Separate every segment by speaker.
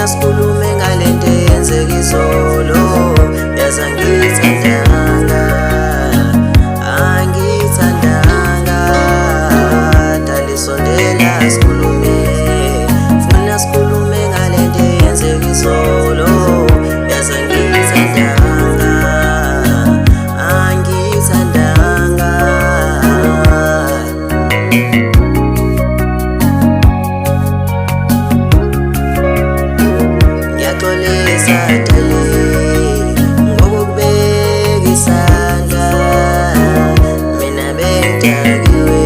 Speaker 1: funa sikhulume ngalento eyenzeka izolo. Yazi angiyithandanga, angiyithandanga, dalisondela sikhulume. Funa sikhulume ngalento eyenzeka izolo. Yazi angiyithandanga, angiyithandanga. Ngiyaxolisa dali ngokubeka isandla, mina bengidakiwe,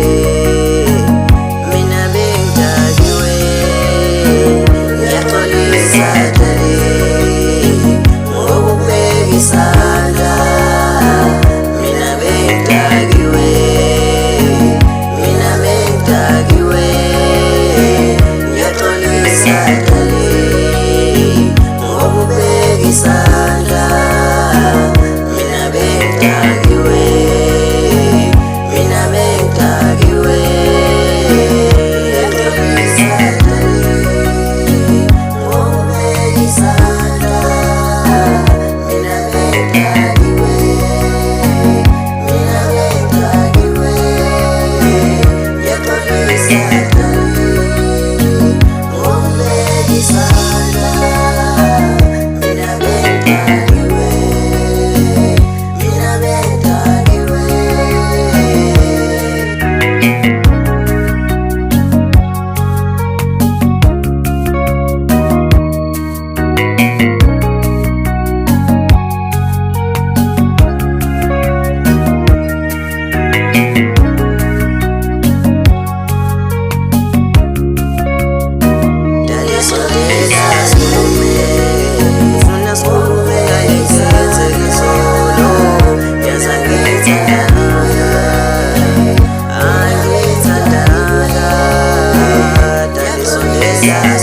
Speaker 1: mina bengidakiwe. Ngiyaxolisa dali ngokubeka isandla, mina bengidakiwe, mina bengidakiwe. Ngiyaxolisa dali ngokubeka isandla, mina bengidakiwe, mina bengidakiwe. Ngiyaxolisa dali ngokubeka isandla, mina bengidakiwe, mina bengidakiwe. Ngiyaxolisa dali ngokubeka isandla, mina bengidakiwe, mina bengidakiwe. Dalisondela sikhulume, funa sikhulume ngalento eyenzeka izolo. Yazi angiyithandanga, angiyithandanga, dalisondela